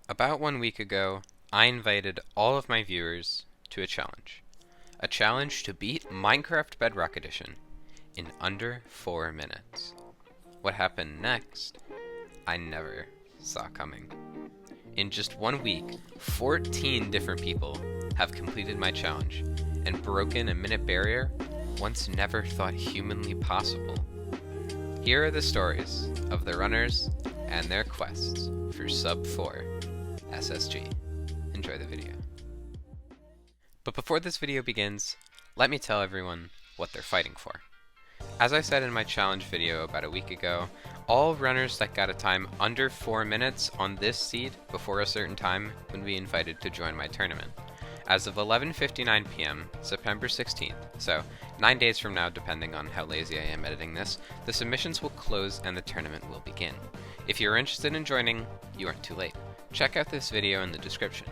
About 1 week ago, I invited all of my viewers to a challenge. A challenge to beat Minecraft Bedrock Edition in under 4 minutes. What happened next, I never saw coming. In just 1 week, 14 different people have completed my challenge and broken a minute barrier once never thought humanly possible. Here are the stories of the runners and their quests for sub 4 SSG. Enjoy the video. But before this video begins, let me tell everyone what they're fighting for. As I said in my challenge video about a week ago, all runners that got a time under 4 minutes on this seed before a certain time would be invited to join my tournament. As of 11:59 p.m., September 16th, so 9 days from now depending on how lazy I am editing this, the submissions will close and the tournament will begin. If you're interested in joining, you aren't too late. Check out this video in the description.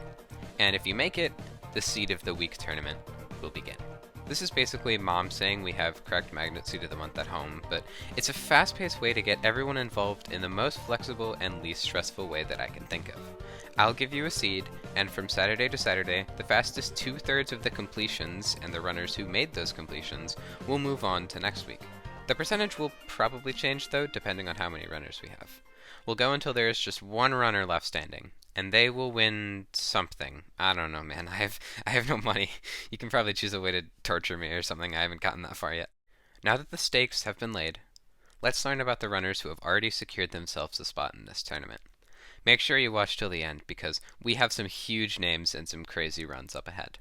And if you make it, the Seed of the Week tournament will begin. This is basically Mom saying we have correct magnet seed of the month at home, but it's a fast-paced way to get everyone involved in the most flexible and least stressful way that I can think of. I'll give you a seed, and from Saturday to Saturday, the fastest 2/3 of the completions and the runners who made those completions will move on to next week. The percentage will probably change though, depending on how many runners we have. We'll go until there is just one runner left standing, and they will win something. I don't know, man. I have no money. You can probably choose a way to torture me or something. I haven't gotten that far yet. Now that the stakes have been laid, let's learn about the runners who have already secured themselves a spot in this tournament. Make sure you watch till the end because we have some huge names and some crazy runs up ahead.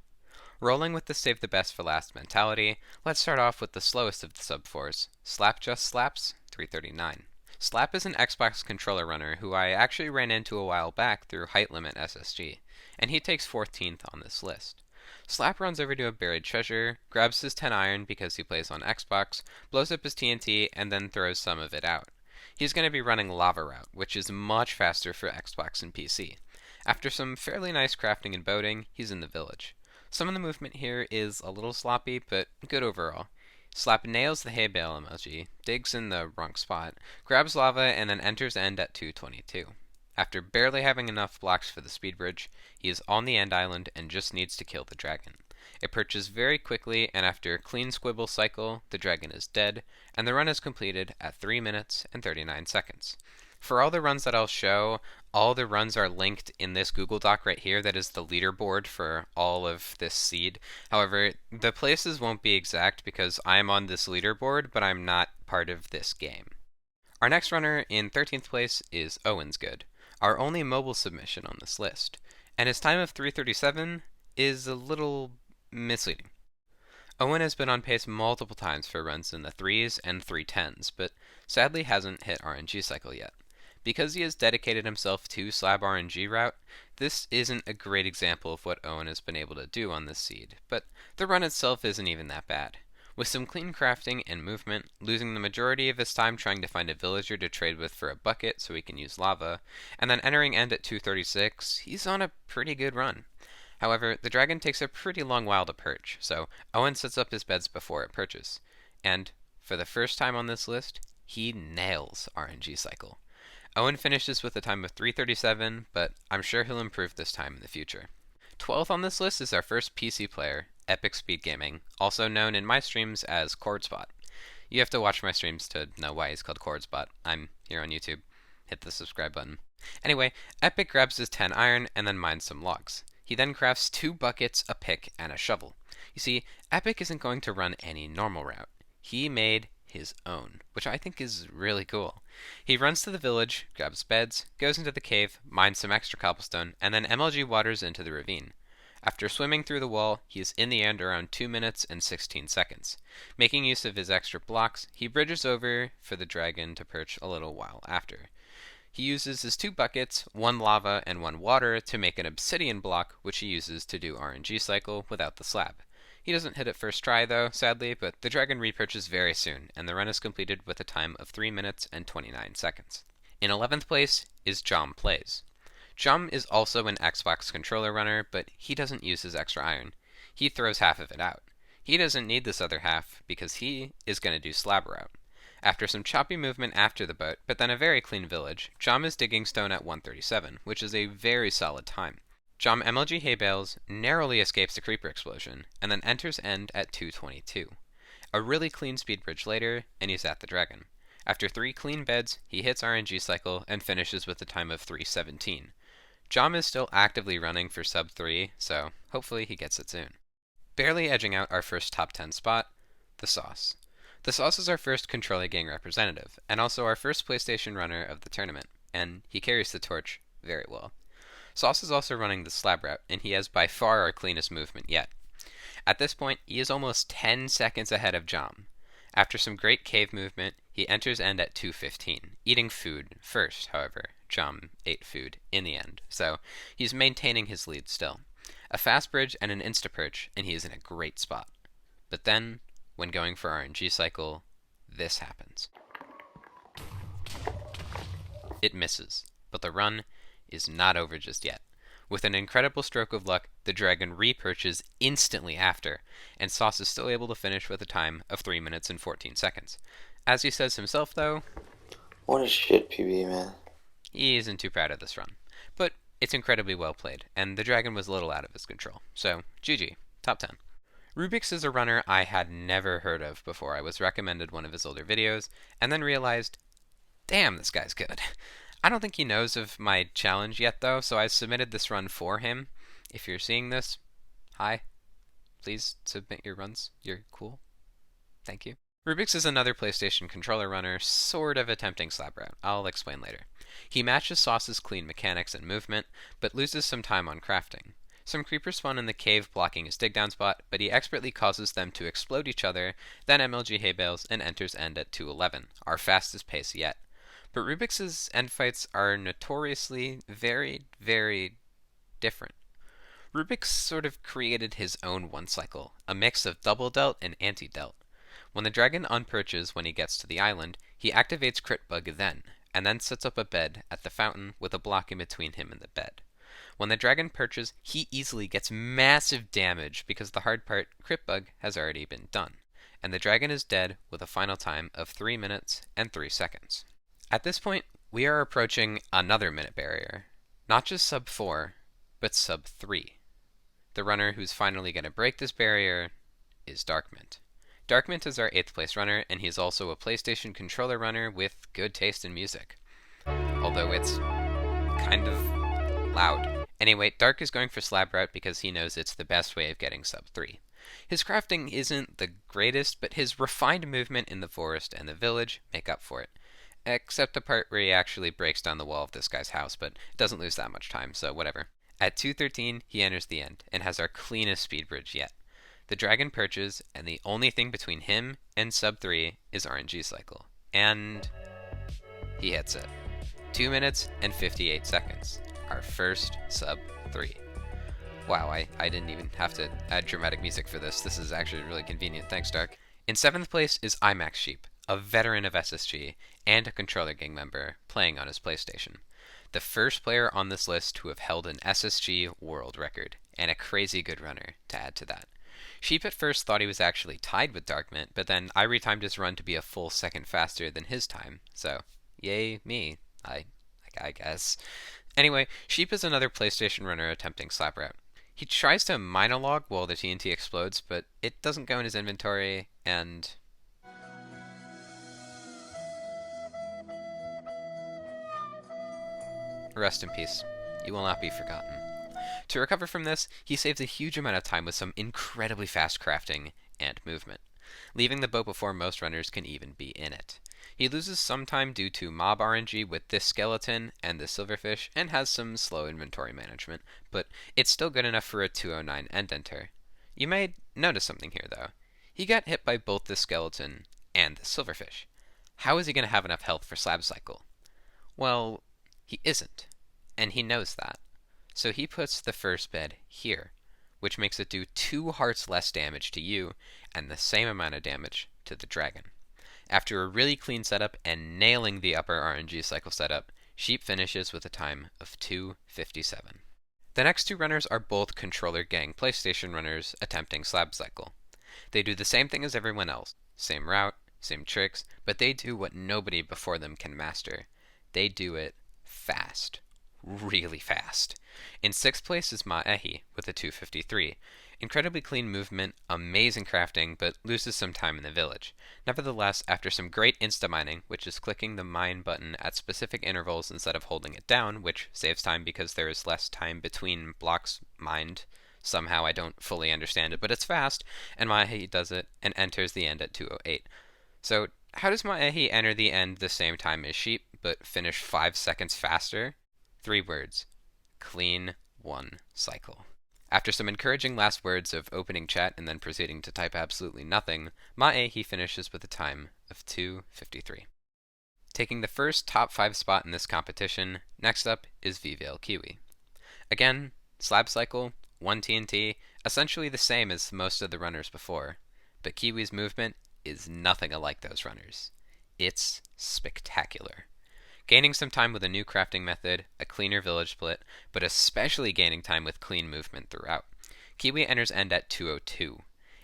Rolling with the save the best for last mentality, let's start off with the slowest of the sub 4s, Slap Just Slaps 339. Slap is an Xbox controller runner who I actually ran into a while back through Height Limit SSG, and he takes 14th on this list. Slap runs over to a buried treasure, grabs his 10 iron because he plays on Xbox, blows up his TNT, and then throws some of it out. He's going to be running Lava Route, which is much faster for Xbox and PC. After some fairly nice crafting and boating, he's in the village. Some of the movement here is a little sloppy, but good overall. Slap nails the hay bale emoji, digs in the wrong spot, grabs lava, and then enters end at 222. After barely having enough blocks for the speed bridge, he is on the end island and just needs to kill the dragon. It perches very quickly, and after a clean squibble cycle, the dragon is dead, and the run is completed at 3 minutes and 39 seconds. For all the runs that I'll show, all the runs are linked in this Google Doc right here that is the leaderboard for all of this seed. However, the places won't be exact because I'm on this leaderboard, but I'm not part of this game. Our next runner in 13th place is Owen's Good, our only mobile submission on this list, and his time of 3:37 is a little misleading. Owen has been on pace multiple times for runs in the 3s and 3:10s, but sadly hasn't hit RNG cycle yet. Because he has dedicated himself to slab RNG route, this isn't a great example of what Owen has been able to do on this seed, but the run itself isn't even that bad. With some clean crafting and movement, losing the majority of his time trying to find a villager to trade with for a bucket so he can use lava, and then entering end at 236, he's on a pretty good run. However, the dragon takes a pretty long while to perch, so Owen sets up his beds before it perches. And, for the first time on this list, he nails RNG cycle. Owen finishes with a time of 3:37, but I'm sure he'll improve this time in the future. 12th on this list is our first PC player, Epic Speed Gaming, also known in my streams as ChordSpot. You have to watch my streams to know why he's called ChordSpot. I'm here on YouTube. Hit the subscribe button. Anyway, Epic grabs his 10 iron and then mines some logs. He then crafts 2 buckets, a pick, and a shovel. You see, Epic isn't going to run any normal route. He made his own, which I think is really cool. He runs to the village, grabs beds, goes into the cave, mines some extra cobblestone, and then MLG waters into the ravine. After swimming through the wall, he is in the end around 2 minutes and 16 seconds. Making use of his extra blocks, he bridges over for the dragon to perch a little while after. He uses his 2 buckets, 1 lava and 1 water, to make an obsidian block, which he uses to do RNG cycle without the slab. He doesn't hit it first try though, sadly, but the dragon repurchases very soon, and the run is completed with a time of 3 minutes and 29 seconds. In 11th place is Jom Plays. Jom is also an Xbox controller runner, but he doesn't use his extra iron. He throws half of it out. He doesn't need this other half because he is going to do slab route. After some choppy movement after the boat, but then a very clean village, Jom is digging stone at 1:37, which is a very solid time. Jom MLG hay bales, narrowly escapes the creeper explosion, and then enters end at 2:22. A really clean speed bridge later, and he's at the dragon. After 3 clean beds, he hits RNG cycle and finishes with a time of 3:17. Jom is still actively running for sub 3, so hopefully he gets it soon. Barely edging out our first top 10 spot, the Sauce. The Sauce is our first Controller Gang representative, and also our first PlayStation runner of the tournament, and he carries the torch very well. Sauce is also running the slab route, and he has by far our cleanest movement yet. At this point, he is almost 10 seconds ahead of Jom. After some great cave movement, he enters end at 2:15, eating food first, however. Jom ate food in the end, so he's maintaining his lead still. A fast bridge and an insta-perch, and he is in a great spot. But then, when going for RNG cycle, this happens. It misses, but the run is not over just yet. With an incredible stroke of luck, the dragon re-perches instantly after, and Sauce is still able to finish with a time of 3 minutes and 14 seconds. As he says himself, though, what a shit PB, man. He isn't too proud of this run. But it's incredibly well played, and the dragon was a little out of his control. So, GG. Top 10. Rubix is a runner I had never heard of before I was recommended one of his older videos, and then realized, damn, this guy's good. I don't think he knows of my challenge yet, though, so I submitted this run for him. If you're seeing this, hi. Please submit your runs. You're cool. Thank you. Rubix is another PlayStation controller runner, sort of attempting slab route. I'll explain later. He matches Sauce's clean mechanics and movement, but loses some time on crafting. Some creepers spawn in the cave blocking his dig down spot, but he expertly causes them to explode each other, then MLG hay bales and enters end at 2:11, our fastest pace yet. But Rubix's end fights are notoriously very, very different. Rubix sort of created his own one cycle, a mix of double delt and anti-delt. When the dragon unperches when he gets to the island, he activates Crit Bug then, and then sets up a bed at the fountain with a block in between him and the bed. When the dragon perches, he easily gets massive damage because the hard part, Crit Bug, has already been done, and the dragon is dead with a final time of 3 minutes and 3 seconds. At this point, we are approaching another minute barrier. Not just sub 4, but sub 3. The runner who's finally going to break this barrier is Darkmint. Darkmint is our 8th place runner, and he is also a PlayStation controller runner with good taste in music. Although it's kind of loud. Anyway, Dark is going for slab route because he knows it's the best way of getting sub 3. His crafting isn't the greatest, but his refined movement in the forest and the village make up for it. Except the part where he actually breaks down the wall of this guy's house, but doesn't lose that much time, so whatever. At 2:13, he enters the end, and has our cleanest speed bridge yet. The dragon perches, and the only thing between him and sub 3 is RNG cycle. And he hits it. 2 minutes and 58 seconds. Our first sub 3. Wow, I didn't even have to add dramatic music for this. This is actually really convenient. Thanks, Dark. In 7th place is IMAX Sheep, a veteran of SSG and a controller gang member playing on his PlayStation. The first player on this list to have held an SSG world record, and a crazy good runner to add to that. Sheep at first thought he was actually tied with Darkmint, but then I retimed his run to be a full second faster than his time, so yay me, I guess. Anyway, Sheep is another PlayStation runner attempting slap route. He tries to monologue while the TNT explodes, but it doesn't go in his inventory, and rest in peace. You will not be forgotten. To recover from this, he saves a huge amount of time with some incredibly fast crafting and movement, leaving the boat before most runners can even be in it. He loses some time due to mob RNG with this skeleton and this silverfish, and has some slow inventory management, but it's still good enough for a 209 end enter. You may notice something here though. He got hit by both the skeleton and the silverfish. How is he going to have enough health for slab cycle? Well, he isn't, and he knows that. So he puts the first bed here, which makes it do 2 hearts less damage to you, and the same amount of damage to the dragon. After a really clean setup and nailing the upper RNG cycle setup, Sheep finishes with a time of 2:57. The next 2 runners are both controller gang PlayStation runners attempting slab cycle. They do the same thing as everyone else. Same route, same tricks, but they do what nobody before them can master. They do it fast. Really fast. In 6th place is Maehi with a 253. Incredibly clean movement, amazing crafting, but loses some time in the village. Nevertheless, after some great insta-mining, which is clicking the mine button at specific intervals instead of holding it down, which saves time because there is less time between blocks mined. Somehow I don't fully understand it, but it's fast, and Maehi does it and enters the end at 2:08. So how does Maehi enter the end the same time as Sheep, but finish 5 seconds faster? 3 words. Clean one cycle. After some encouraging last words of opening chat and then proceeding to type absolutely nothing, Maehi finishes with a time of 2:53. Taking the first top 5 spot in this competition, next up is Vivale Kiwi. Again, slab cycle, 1 TNT, essentially the same as most of the runners before, but Kiwi's movement is nothing alike those runners. It's spectacular. Gaining some time with a new crafting method, a cleaner village split, but especially gaining time with clean movement throughout. Kiwi enters end at 2:02.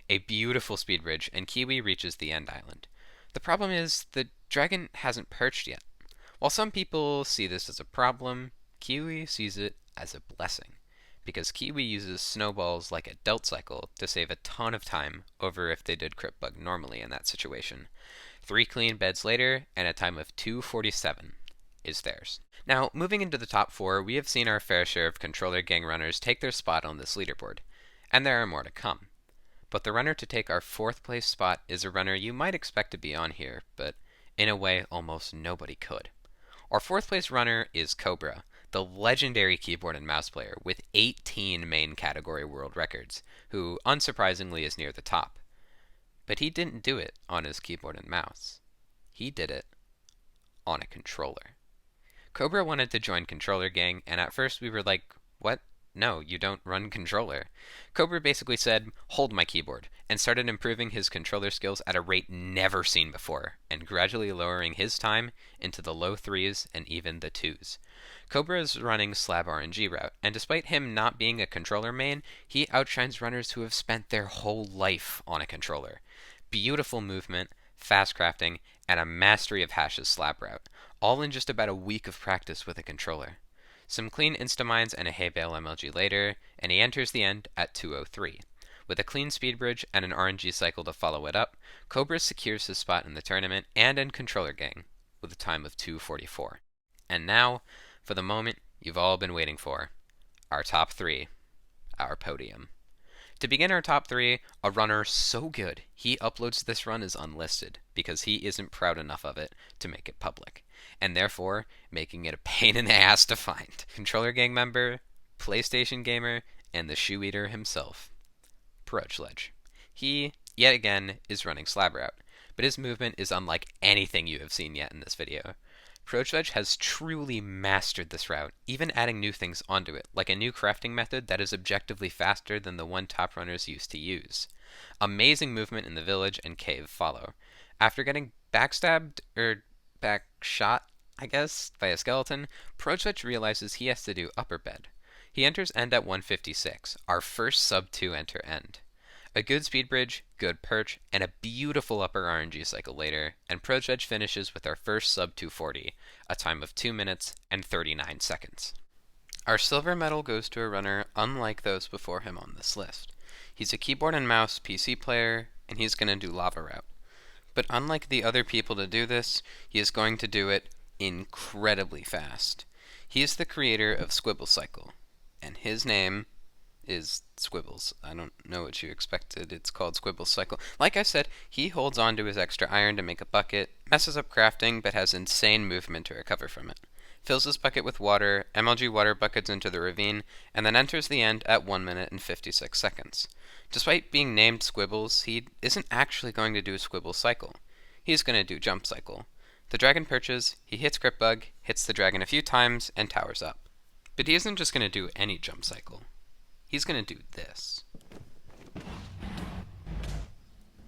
A beautiful speed bridge, and Kiwi reaches the end island. The problem is, the dragon hasn't perched yet. While some people see this as a problem, Kiwi sees it as a blessing, because Kiwi uses snowballs like a dealt cycle to save a ton of time over if they did crit bug normally in that situation. 3 clean beds later, and a time of 2:47 is theirs. Now, moving into the top 4, we have seen our fair share of controller gang runners take their spot on this leaderboard, and there are more to come. But the runner to take our 4th place spot is a runner you might expect to be on here, but in a way almost nobody could. Our 4th place runner is Cobra, the legendary keyboard and mouse player with 18 main category world records, who unsurprisingly is near the top. But he didn't do it on his keyboard and mouse. He did it on a controller. Cobra wanted to join Controller Gang, and at first we were like, what? No, you don't run controller. Cobra basically said, hold my keyboard, and started improving his controller skills at a rate never seen before, and gradually lowering his time into the low 3s and even the 2s. Cobra is running Slab RNG route, and despite him not being a controller main, he outshines runners who have spent their whole life on a controller. Beautiful movement, fast crafting, and a mastery of Hash's slab route, all in just about a week of practice with a controller. Some clean insta-mines and a hay bale MLG later, and he enters the end at 2:03. With a clean speed bridge and an RNG cycle to follow it up, Cobra secures his spot in the tournament and in Controller Gang with a time of 2:44. And now, for the moment you've all been waiting for, our top 3, our podium. To begin our top 3, a runner so good he uploads this run as unlisted because he isn't proud enough of it to make it public, and therefore making it a pain in the ass to find. Controller Gang member, PlayStation gamer, and the shoe eater himself, Prochledge. He, yet again, is running slab route, but his movement is unlike anything you have seen yet in this video. Prochledge has truly mastered this route, even adding new things onto it, like a new crafting method that is objectively faster than the one top runners used to use. Amazing movement in the village and cave follow. After getting backstabbed, backshot, I guess, by a skeleton, Prochledge realizes he has to do upper bed. He enters end at 1:56, our first sub 2 enter end. A good speed bridge, good perch, and a beautiful upper RNG cycle later, and Prochledge finishes with our first sub 240, a time of 2 minutes and 39 seconds. Our silver medal goes to a runner unlike those before him on this list. He's a keyboard and mouse PC player, and he's going to do lava route. But unlike the other people to do this, he is going to do it incredibly fast. He is the creator of Squibble Cycle, and his name is Squibbles. I don't know what you expected. It's called Squibble Cycle. Like I said, he holds on to his extra iron to make a bucket, messes up crafting, but has insane movement to recover from it. Fills his bucket with water, MLG water buckets into the ravine, and then enters the end at 1 minute and 56 seconds. Despite being named Squibbles, he isn't actually going to do a Squibble Cycle. He's going to do Jump Cycle. The dragon perches, he hits Crit Bug, hits the dragon a few times, and towers up. But he isn't just going to do any Jump Cycle. He's going to do this.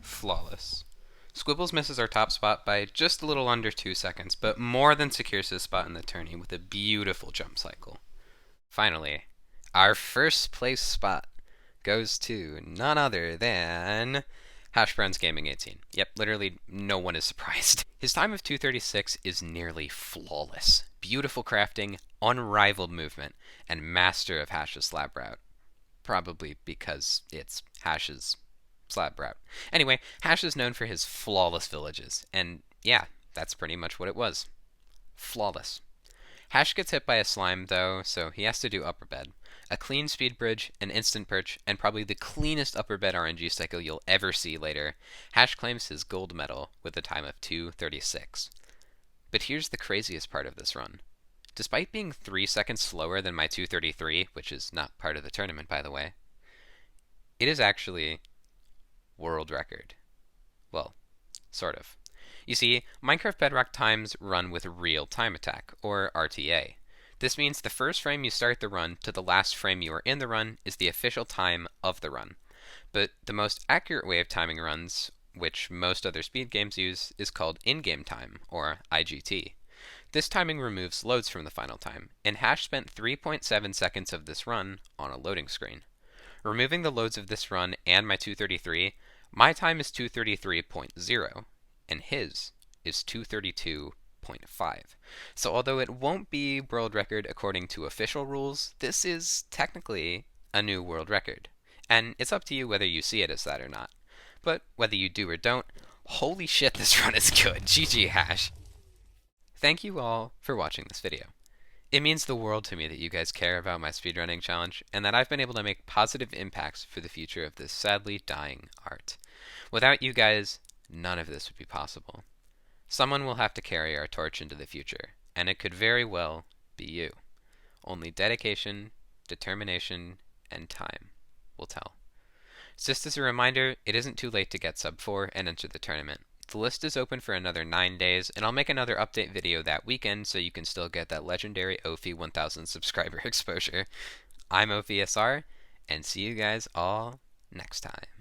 Flawless. Squibbles misses our top spot by just a little under 2 seconds, but more than secures his spot in the tourney with a beautiful jump cycle. Finally, our first place spot goes to none other than Hash Browns Gaming 18. Yep, literally no one is surprised. His time of 236 is nearly flawless. Beautiful crafting, unrivaled movement, and master of Hash's slab route. Probably because it's Hash's slab route. Anyway, Hash is known for his flawless villages, and yeah, that's pretty much what it was. Flawless. Hash gets hit by a slime, though, so he has to do upper bed. A clean speed bridge, an instant perch, and probably the cleanest upper bed RNG cycle you'll ever see later. Hash claims his gold medal with a time of 2:36. But here's the craziest part of this run. Despite being 3 seconds slower than my 2:33, which is not part of the tournament by the way, it is actually world record. Well, sort of. You see, Minecraft Bedrock times run with real time attack, or RTA. This means the first frame you start the run to the last frame you are in the run is the official time of the run. But the most accurate way of timing runs, which most other speed games use, is called in-game time, or IGT. This timing removes loads from the final time, and Hash spent 3.7 seconds of this run on a loading screen. Removing the loads of this run and my 2:33, my time is 2:33.0, and his is 2:32.5. So although it won't be world record according to official rules, this is technically a new world record. And it's up to you whether you see it as that or not. But whether you do or don't, holy shit, this run is good. GG Hash. Thank you all for watching this video. It means the world to me that you guys care about my speedrunning challenge, and that I've been able to make positive impacts for the future of this sadly dying art. Without you guys, none of this would be possible. Someone will have to carry our torch into the future, and it could very well be you. Only dedication, determination, and time will tell. Just as a reminder, it isn't too late to get sub 4 and enter the tournament. The list is open for another 9 days, and I'll make another update video that weekend so you can still get that legendary Ophi 1000 subscriber exposure. I'm OphiSR, and see you guys all next time.